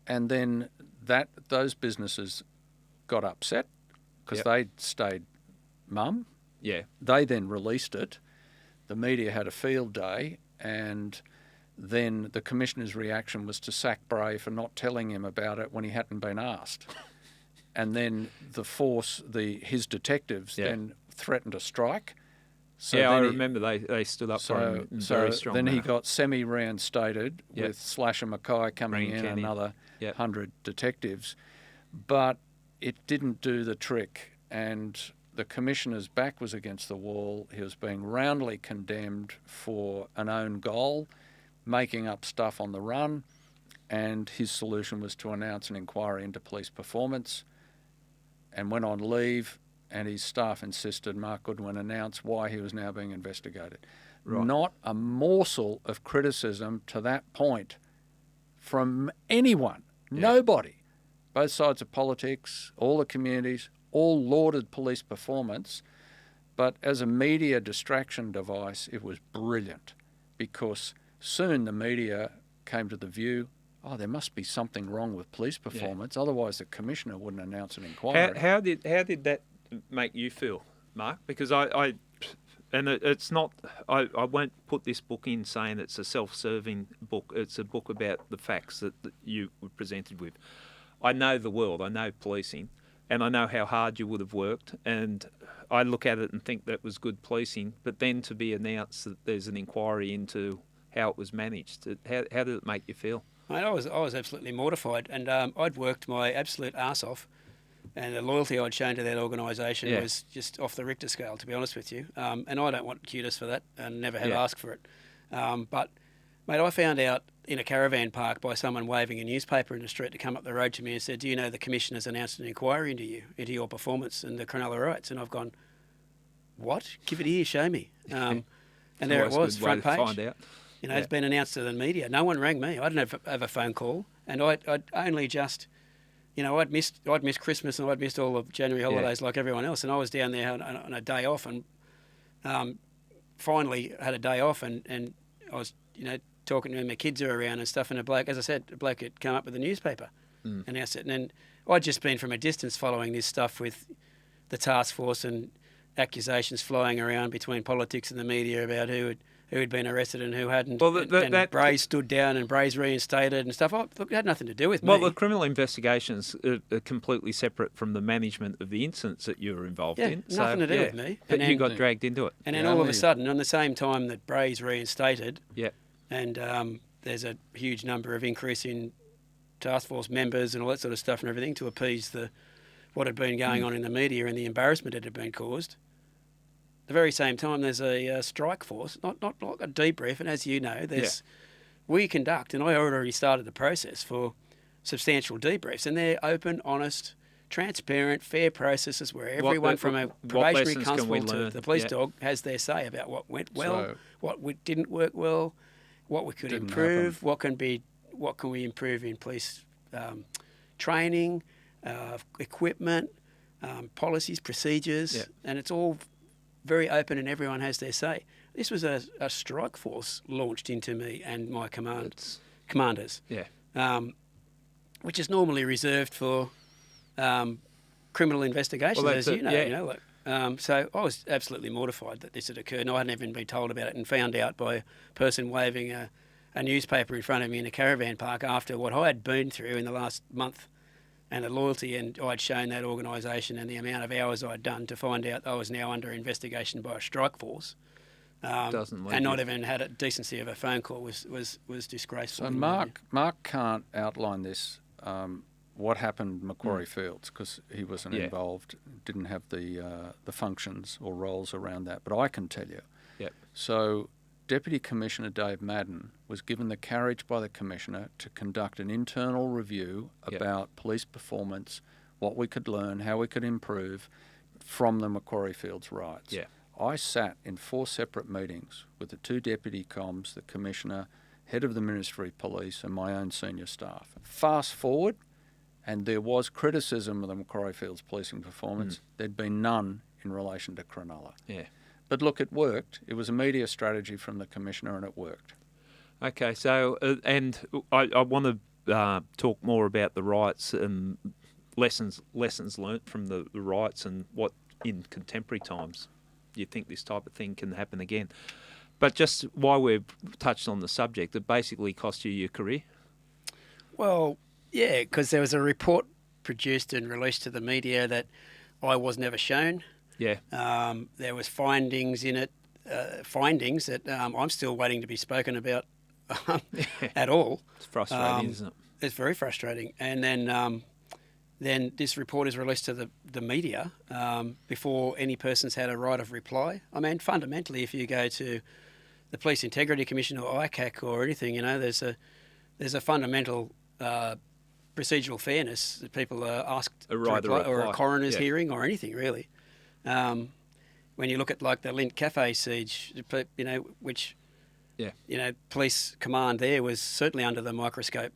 and then those businesses got upset because they stayed mum. Yeah. They then released it. The media had a field day, and then the Commissioner's reaction was to sack Bray for not telling him about it when he hadn't been asked. And then his detectives then threatened a strike. So I remember they stood up for him in very strong Then he manner. got semi-reinstated with Slasher Mackay coming in, another 100 detectives. But it didn't do the trick, and the Commissioner's back was against the wall. He was being roundly condemned for an own goal, making up stuff on the run, and his solution was to announce an inquiry into police performance, and went on leave, and his staff insisted Mark Goodwin announce why he was now being investigated. Right. Not a morsel of criticism to that point from anyone, nobody. Both sides of politics, all the communities, all lauded police performance, but as a media distraction device, it was brilliant, because soon the media came to the view, there must be something wrong with police performance, otherwise the Commissioner wouldn't announce an inquiry. How did that make you feel, Mark? Because it's not, I won't put this book in saying it's a self-serving book. It's a book about the facts that you were presented with. I know the world, I know policing, and I know how hard you would have worked, and I look at it and think that was good policing, but then to be announced that there's an inquiry into how it was managed, how did it make you feel? Mate, I was absolutely mortified, and I'd worked my absolute arse off, and the loyalty I'd shown to that organisation was just off the Richter scale, to be honest with you. And I don't want kudos for that, and never have asked for it. But, mate, I found out in a caravan park by someone waving a newspaper in the street to come up the road to me and said, "Do you know the Commissioner's announced an inquiry into your performance in the Cronulla Riots?" And I've gone, "What? Give it here, show me." And there it was, front page. Find out. It's been announced to the media. No one rang me. I didn't have a phone call, and I'd only just, I'd missed Christmas, and I'd missed all of January holidays like everyone else, and I was down there on a day off, and finally had a day off, and I was talking to my kids are around and stuff, and a bloke had come up with a newspaper, announced it, and then I'd just been from a distance following this stuff with the task force and accusations flying around between politics and the media about who had been arrested and who hadn't. Well, and Bray stood down and Bray's reinstated and stuff. Look, it had nothing to do with me. Well, the criminal investigations are completely separate from the management of the incidents that you were involved in. Nothing to do with me. But you got dragged into it. And then all of a sudden, on the same time that Bray's reinstated, and there's a huge number of increase in task force members and all that sort of stuff and everything to appease what had been going on in the media and the embarrassment that had been caused. The very same time, there's a strike force, not like a debrief, and as you know, we conduct, and I already started the process for substantial debriefs, and they're open, honest, transparent, fair processes where everyone from a probationary constable to the police dog has their say about what went well, what didn't work well, what we could improve, what can we improve in police training, equipment, policies, procedures, and it's all very open and everyone has their say. This was a strike force launched into me and my commanders, which is normally reserved for criminal investigations, as you know. So I was absolutely mortified that this had occurred, and I hadn't even been told about it and found out by a person waving a newspaper in front of me in a caravan park after what I had been through in the last month, and the loyalty and I'd shown that organisation and the amount of hours I'd done to find out I was now under investigation by a strike force, and not even had a decency of a phone call was disgraceful. So Mark can't outline this, what happened at Macquarie Fields, because he wasn't involved, didn't have the functions or roles around that, but I can tell you. Yep. So Deputy Commissioner Dave Madden was given the carriage by the Commissioner to conduct an internal review about police performance what we could learn, how we could improve from the Macquarie Fields riots. Yeah. I sat in 4 separate meetings with the 2 deputy comms, the commissioner, head of the Ministry of Police, and my own senior staff. Fast forward, and there was criticism of the Macquarie Fields policing performance. There'd been none in relation to Cronulla. Yeah. But look, it worked. It was a media strategy from the commissioner, and it worked. Okay, so and I want to talk more about the riots and lessons learnt from the riots and what in contemporary times you think this type of thing can happen again. But just while we've touched on the subject, it basically cost you your career? Well, yeah, because there was a report produced and released to the media that I was never shown. Yeah. There was findings in it, findings that I'm still waiting to be spoken about at all. It's frustrating, isn't it? It's very frustrating. And then this report is released to the media before any person's had a right of reply. I mean, fundamentally, if you go to the Police Integrity Commission or ICAC or anything, there's a fundamental procedural fairness that people are asked A right to reply, to or a reply. coroner's Yeah. hearing or anything really. When you look at like the Lint Cafe siege, which police command there was certainly under the microscope,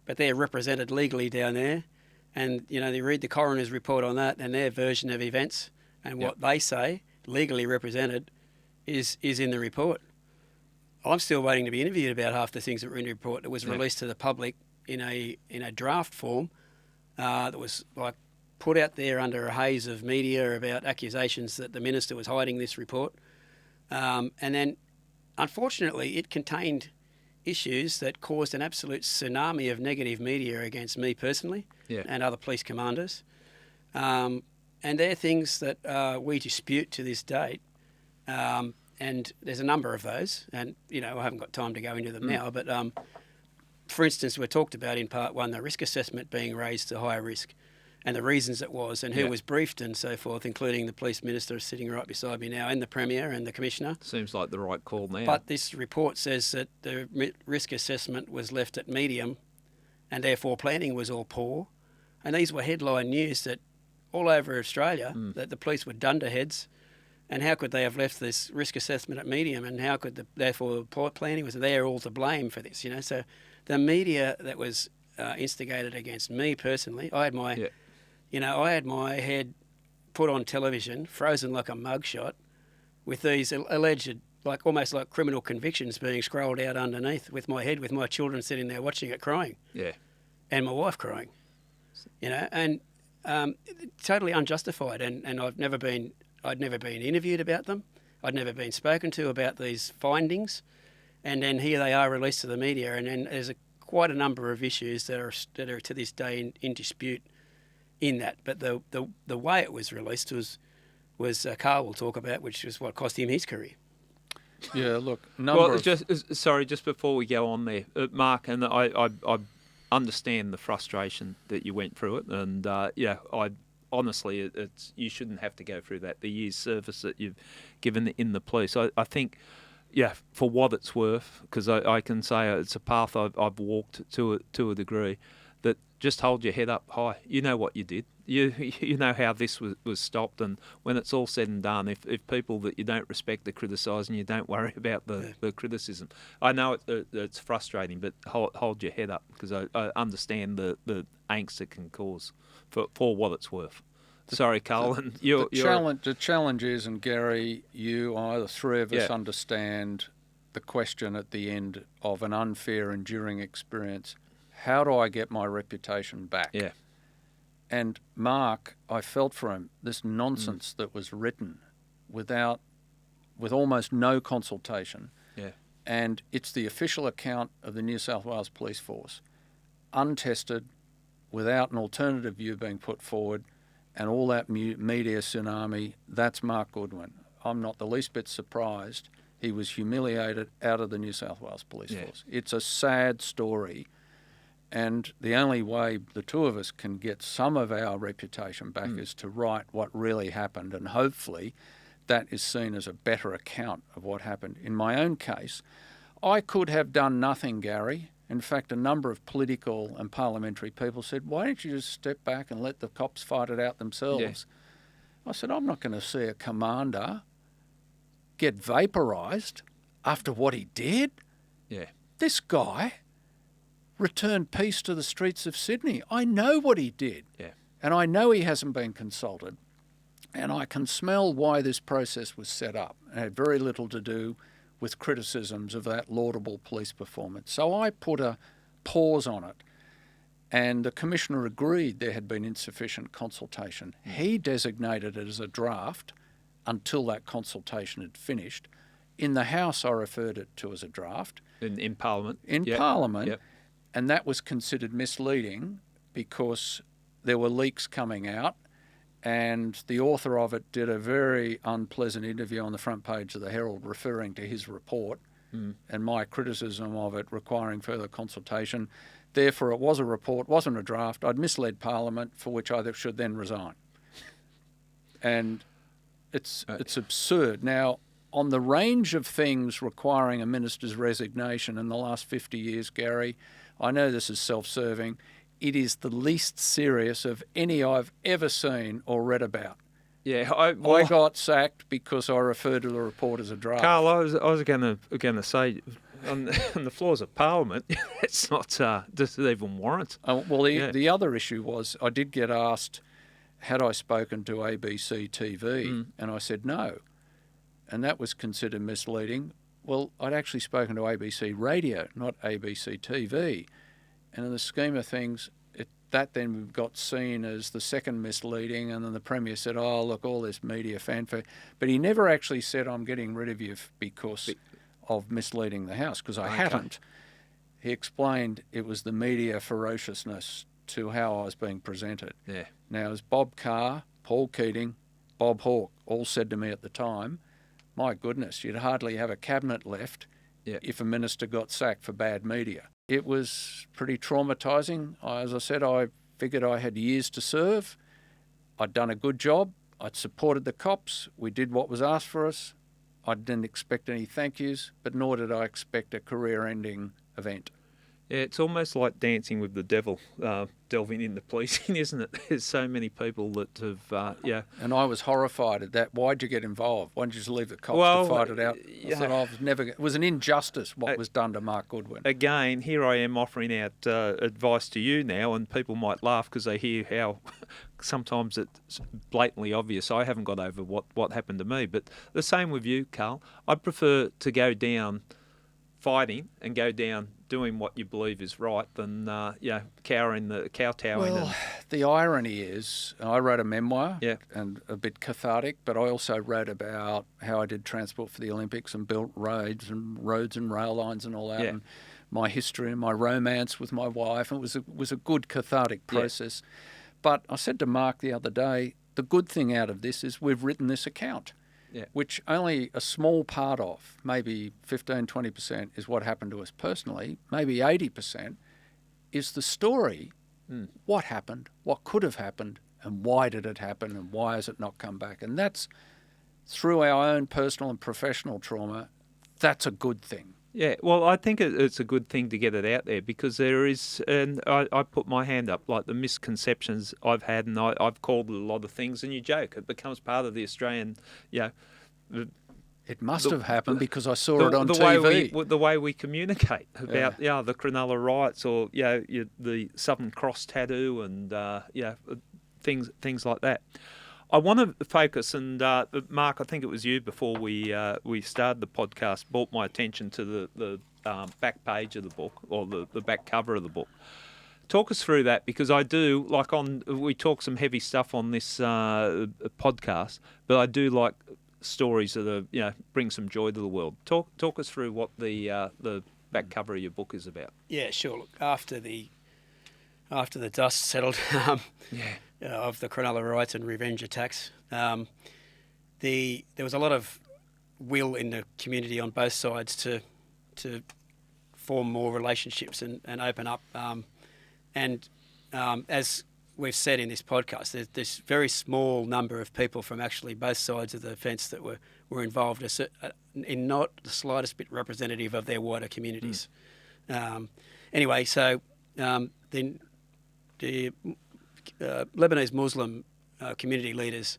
but they're represented legally down there, and they read the coroner's report on that and their version of events, and what they say legally represented is in the report. I'm still waiting to be interviewed about half the things that were in the report that was released to the public in a draft form that was like put out there under a haze of media about accusations that the minister was hiding this report. And then, unfortunately, it contained issues that caused an absolute tsunami of negative media against me personally and other police commanders. And they're things that we dispute to this date. And there's a number of those, and I haven't got time to go into them now, but for instance, we talked about in part 1 the risk assessment being raised to higher risk and the reasons it was and who was briefed and so forth, including the police minister sitting right beside me now and the Premier and the Commissioner. Seems like the right call now. But this report says that the risk assessment was left at medium and therefore planning was all poor. And these were headline news that all over Australia, that the police were dunderheads. And how could they have left this risk assessment at medium? And how could therefore planning was there all to blame for this? So the media that was instigated against me personally, I had my, I had my head put on television, frozen like a mugshot, with these alleged, almost like criminal convictions being scrolled out underneath, with my head, with my children sitting there watching it crying, and my wife crying, and totally unjustified. And I'd never been interviewed about them. I'd never been spoken to about these findings. And then here they are released to the media. And then there's quite a number of issues that are to this day in dispute in that. But the way it was released was Carl will talk about, which was what cost him his career. Yeah, look, just before we go on there, Mark, and I understand the frustration that you went through it. And, honestly, you shouldn't have to go through that. The year's service that you've given in the police, I think, for what it's worth, because I can say it's a path I've walked to a degree, that just hold your head up high. You know what you did. You know how this was stopped, and when it's all said and done, if people that you don't respect are criticising you, don't worry about the criticism. I know it's frustrating, but hold your head up, because I understand the angst it can cause for what it's worth. Sorry, Carl. The challenge is, and Gary, the three of us understand the question at the end of an unfair, enduring experience. How do I get my reputation back? Yeah. And Mark, I felt for him, this nonsense that was written with almost no consultation. Yeah. And it's the official account of the New South Wales Police Force, untested, without an alternative view being put forward, and all that media tsunami. That's Mark Goodwin. I'm not the least bit surprised. He was humiliated out of the New South Wales Police Force. It's a sad story. And the only way the two of us can get some of our reputation back is to write what really happened, and hopefully that is seen as a better account of what happened. In my own case, I could have done nothing, Gary, In fact, a number of political and parliamentary people said, why don't you just step back and let the cops fight it out themselves? Yeah. I said, I'm not going to see a commander get vaporised after what he did. Yeah. This guy returned peace to the streets of Sydney. I know what he did. Yeah. And I know he hasn't been consulted. And I can smell why this process was set up. It had very little to do with criticisms of that laudable police performance. So I put a pause on it. And the Commissioner agreed there had been insufficient consultation. He designated it as a draft until that consultation had finished. In the House, I referred it to as a draft. In Parliament. In Parliament. Yep. And that was considered misleading because there were leaks coming out, and the author of it did a very unpleasant interview on the front page of the Herald referring to his report and my criticism of it requiring further consultation. Therefore, it was a report, wasn't a draft. I'd misled Parliament, for which I should then resign. And it's absurd. Now, on the range of things requiring a minister's resignation in the last 50 years, Gary, I know this is self-serving, it is the least serious of any I've ever seen or read about. Yeah, I got sacked because I referred to the report as a draft. Carl, I was going to say, on the floors of Parliament, it's not does it even warrant. The other issue was I did get asked, had I spoken to ABC TV, and I said no, and that was considered misleading. Well, I'd actually spoken to ABC Radio, not ABC TV, and in the scheme of things, that then got seen as the second misleading, and then the Premier said, oh, look, all this media fanfare. But he never actually said, I'm getting rid of you because of misleading the House, because I hadn't. He explained it was the media ferociousness to how I was being presented. Yeah. Now, as Bob Carr, Paul Keating, Bob Hawke all said to me at the time, my goodness, you'd hardly have a cabinet left if a minister got sacked for bad media. It was pretty traumatising. As I said, I figured I had years to serve. I'd done a good job. I'd supported the cops. We did what was asked for us. I didn't expect any thank yous, but nor did I expect a career-ending event. Yeah, it's almost like Dancing with the Devil, delving into policing, isn't it? There's so many people that have, And I was horrified at that. Why'd you get involved? Why didn't you just leave the cops to fight it out? I thought it was an injustice what was done to Mark Goodwin. Again, here I am offering out advice to you now, and people might laugh because they hear how sometimes it's blatantly obvious. I haven't got over what happened to me, but the same with you, Carl. I prefer to go down fighting and go down doing what you believe is right than kowtowing. Well, the irony is, I wrote a memoir and a bit cathartic, but I also wrote about how I did transport for the Olympics and built roads and rail lines and all that, and my history and my romance with my wife. It was a good cathartic process. But I said to Mark the other day, the good thing out of this is we've written this account. Which only a small part of, maybe 15, 20%, is what happened to us personally. Maybe 80% is the story. What happened, what could have happened, and why did it happen, and why has it not come back? And that's, through our own personal and professional trauma, that's a good thing. Yeah, well, I think it's a good thing to get it out there because there is, and I put my hand up, like the misconceptions I've had, and I've called it a lot of things, and you joke, it becomes part of the Australian, It must have happened because I saw it on TV. The way we communicate about the Cronulla Riots or the Southern Cross tattoo and things like that. I want to focus, and Mark, I think it was you before we started the podcast, brought my attention to the back page of the book, or the back cover of the book. Talk us through that, because I do, we talk some heavy stuff on this podcast, but I do like stories that bring some joy to the world. Talk us through what the back cover of your book is about. Yeah, sure. Look, after the dust settled, of the Cronulla Riots and revenge attacks, there was a lot of will in the community on both sides to form more relationships and open up. As we've said in this podcast, there's this very small number of people from actually both sides of the fence that were involved in not the slightest bit representative of their wider communities. Anyway, so then the Lebanese Muslim community leaders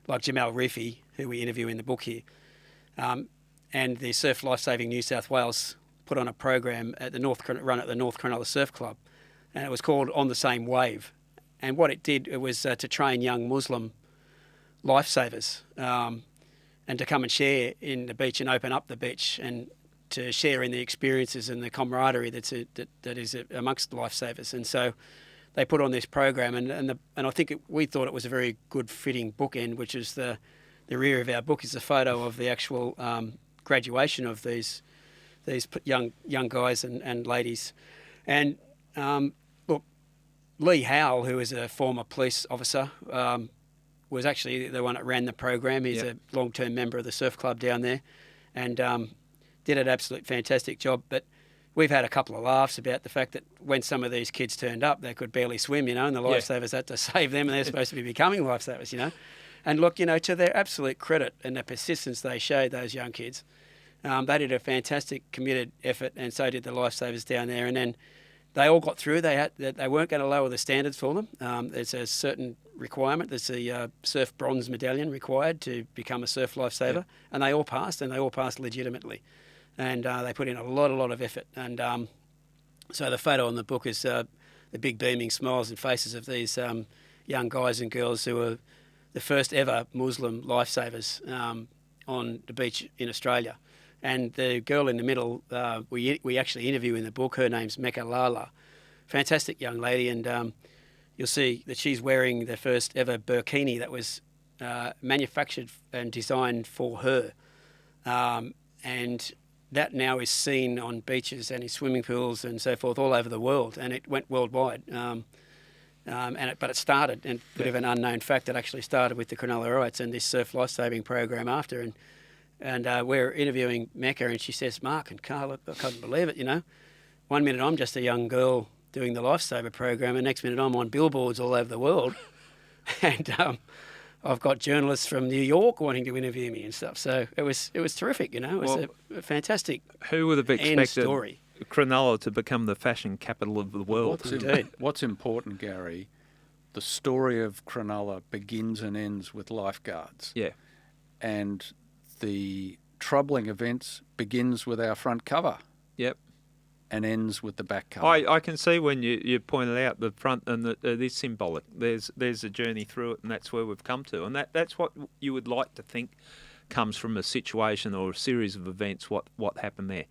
like Jamal Rifi, who we interview in the book here, and the Surf Lifesaving New South Wales put on a program at the North Cronulla Surf Club, and it was called On the Same Wave. And what it did, it was to train young Muslim lifesavers and to come and share in the beach and open up the beach and to share in the experiences and the camaraderie that is amongst lifesavers. And so they put on this program, and I think we thought it was a very good fitting bookend, which is the rear of our book is a photo of the actual graduation of these young guys and ladies. And look, Lee Howell, who is a former police officer, was actually the one that ran the program. He's a long-term member of the surf club down there, and did an absolute fantastic job. But we've had a couple of laughs about the fact that when some of these kids turned up, they could barely swim, and the lifesavers had to save them, and they're supposed to be becoming lifesavers, And look, to their absolute credit and the persistence they showed, those young kids, they did a fantastic, committed effort, and so did the lifesavers down there. And then they all got through. They weren't going to lower the standards for them. There's a certain requirement. There's a surf bronze medallion required to become a surf lifesaver, and they all passed, and they all passed legitimately. And they put in a lot of effort. And so the photo in the book is the big beaming smiles and faces of these young guys and girls who were the first ever Muslim lifesavers on the beach in Australia. And the girl in the middle, we actually interview in the book. Her name's Mecca Lala. Fantastic young lady, and you'll see that she's wearing the first ever burkini that was manufactured and designed for her. And that now is seen on beaches and in swimming pools and so forth all over the world, and it went worldwide. But it started, and a bit of an unknown fact, it actually started with the Cronulla Riots and this surf lifesaving program after. And we're interviewing Mecca, and she says, "Mark and Carla, I couldn't believe it, 1 minute I'm just a young girl doing the lifesaver program, and next minute I'm on billboards all over the world." And I've got journalists from New York wanting to interview me and stuff. So it was terrific, It was a fantastic who would have expected story. Cronulla to become the fashion capital of the world? What's important, Gary, the story of Cronulla begins and ends with lifeguards. Yeah. And the troubling events begins with our front cover. Yep. And ends with the back cover. I can see when you pointed out the front, and it is symbolic. There's a journey through it, and that's where we've come to. And that's what you would like to think comes from a situation or a series of events, what happened there.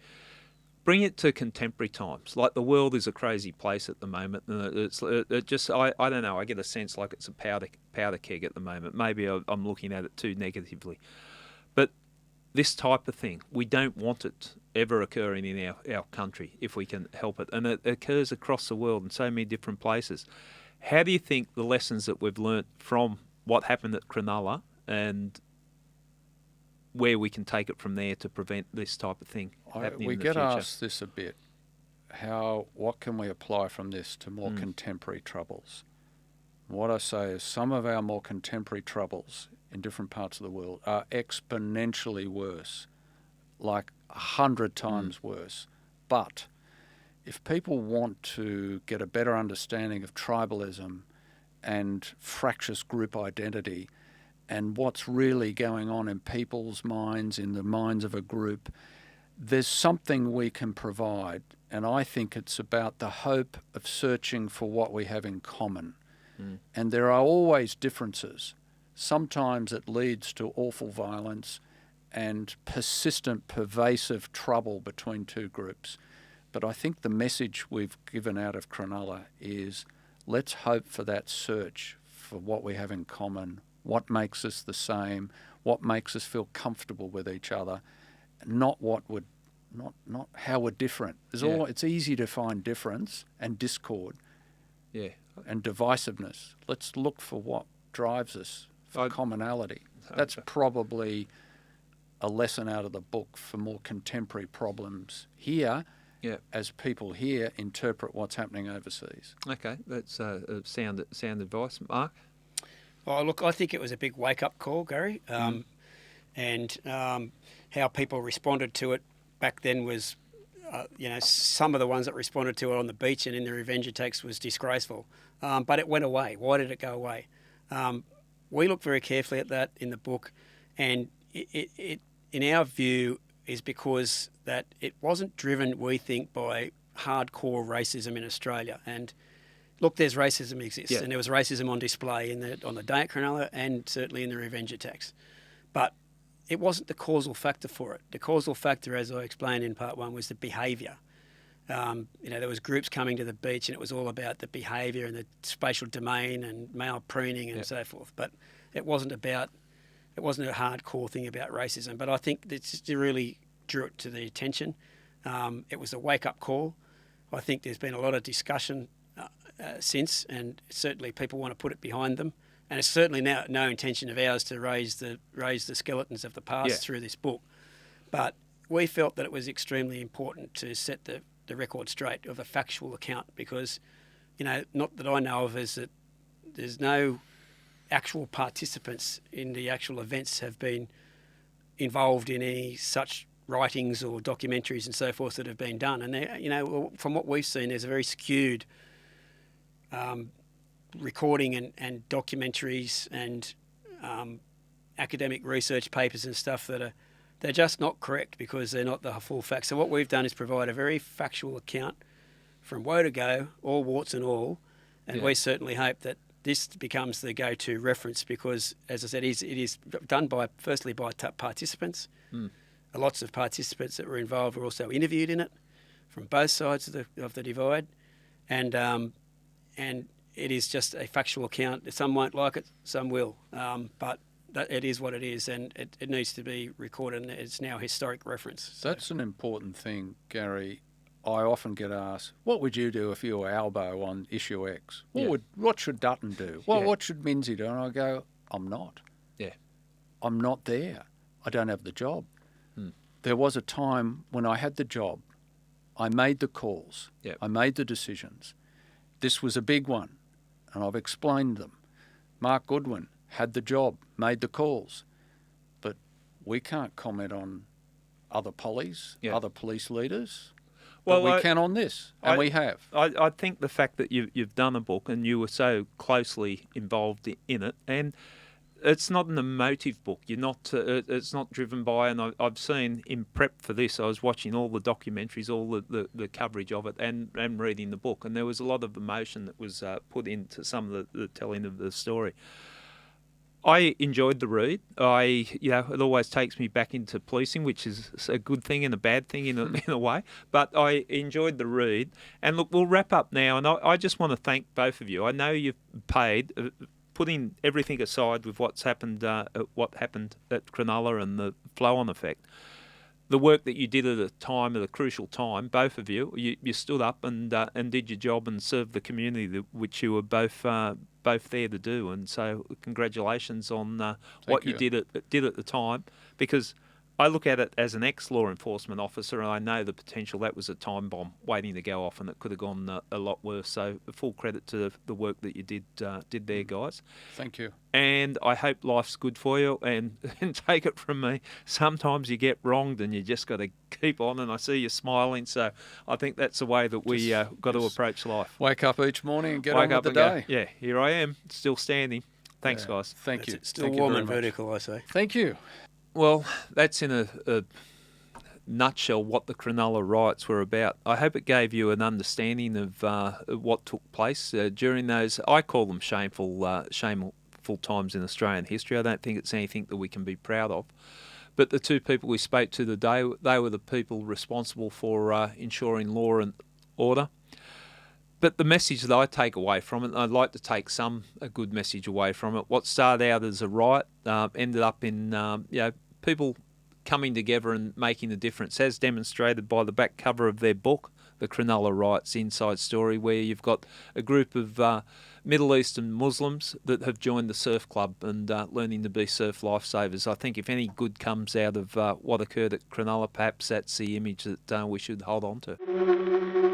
Bring it to contemporary times. Like, the world is a crazy place at the moment. And I don't know, I get a sense like it's a powder keg at the moment. Maybe I'm looking at it too negatively. But this type of thing, we don't want it ever occurring in our country if we can help it. And it occurs across the world in so many different places. How do you think the lessons that we've learnt from what happened at Cronulla and where we can take it from there to prevent this type of thing happening we in the get future? asked this a bit. What can we apply from this to more contemporary troubles? What I say is some of our more contemporary troubles in different parts of the world are exponentially worse, like 100 times worse. But if people want to get a better understanding of tribalism and fractious group identity and what's really going on in people's minds, in the minds of a group, there's something we can provide. And I think it's about the hope of searching for what we have in common. And there are always differences. Sometimes it leads to awful violence and persistent, pervasive trouble between two groups. But I think the message we've given out of Cronulla is let's hope for that search for what we have in common, what makes us the same, what makes us feel comfortable with each other, not how we're different. It's easy to find difference and discord and divisiveness. Let's look for what drives us, for commonality. That's probably a lesson out of the book for more contemporary problems here, as people here interpret what's happening overseas. Okay, that's sound advice. Mark? Oh, look, I think it was a big wake-up call, Gary, and how people responded to it back then was some of the ones that responded to it on the beach and in the revenge attacks was disgraceful. But it went away. Why did it go away? We look very carefully at that in the book, and it in our view, is because that it wasn't driven, we think, by hardcore racism in Australia. And look, there's racism exists, and there was racism on display on the day at Cronulla and certainly in the revenge attacks. But it wasn't the causal factor for it. The causal factor, as I explained in part one, was the behaviour. There was groups coming to the beach, and it was all about the behaviour and the spatial domain and male preening and so forth. But it wasn't a hardcore thing about racism. But I think that just really drew it to the attention. It was a wake-up call. I think there's been a lot of discussion since, and certainly people want to put it behind them. And it's certainly now no intention of ours to raise the skeletons of the past through this book. But we felt that it was extremely important to set the record straight of a factual account, because, not that I know of, is that there's no actual participants in the actual events have been involved in any such writings or documentaries and so forth that have been done. And from what we've seen, there's a very skewed recording and documentaries and academic research papers and stuff that they're just not correct because they're not the full facts. So what we've done is provide a very factual account from woe to go, all warts and all, and we certainly hope that this becomes the go-to reference because, as I said, it is done firstly by participants. Lots of participants that were involved were also interviewed in it from both sides of the divide, and it is just a factual account. Some won't like it, some will, but it is what it is, and it needs to be recorded, and it's now a historic reference. So. That's an important thing, Gary. I often get asked, what would you do if you were Albo on issue X? What should Dutton do? What should Minzy do? And I go, I'm not. Yeah. I'm not there. I don't have the job. There was a time when I had the job. I made the calls. Yep. I made the decisions. This was a big one, and I've explained them. Mark Goodwin had the job, made the calls. But we can't comment on other pollies, other police leaders. Well, but we can on this, and we have. I think the fact that you've done a book and you were so closely involved in it, and it's not an emotive book. You're not. It's not driven by. And I've seen in prep for this, I was watching all the documentaries, all the coverage of it, and reading the book, and there was a lot of emotion that was put into some of the telling of the story. I enjoyed the read. It always takes me back into policing, which is a good thing and a bad thing in a way. But I enjoyed the read. And look, we'll wrap up now. And I just want to thank both of you. I know you've paid, putting everything aside with what happened at Cronulla and the flow-on effect. The work that you did at a crucial time, both of you stood up and did your job and served the community, which you were both there to do. And so, congratulations on what you did at the time, because I look at it as an ex-law enforcement officer, and I know the potential. That was a time bomb waiting to go off, and it could have gone a lot worse. So, full credit to the work that you did there, guys. Thank you. And I hope life's good for you. And take it from me, sometimes you get wronged, and you just got to keep on. And I see you smiling, so I think that's the way that we got to approach life. Wake up each morning and get on with the day. Yeah, here I am, still standing. Thanks, guys. Thank you. Still warm and vertical, I say. Thank you. Well, that's in a nutshell what the Cronulla Riots were about. I hope it gave you an understanding of what took place during those, I call them shameful times in Australian history. I don't think it's anything that we can be proud of. But the two people we spoke to today, they were the people responsible for ensuring law and order. But the message that I take away from it, and I'd like to take a good message away from it, what started out as a riot ended up in people coming together and making a difference, as demonstrated by the back cover of their book, The Cronulla Riots Inside Story, where you've got a group of Middle Eastern Muslims that have joined the surf club and learning to be surf lifesavers. I think if any good comes out of what occurred at Cronulla, perhaps that's the image that we should hold on to.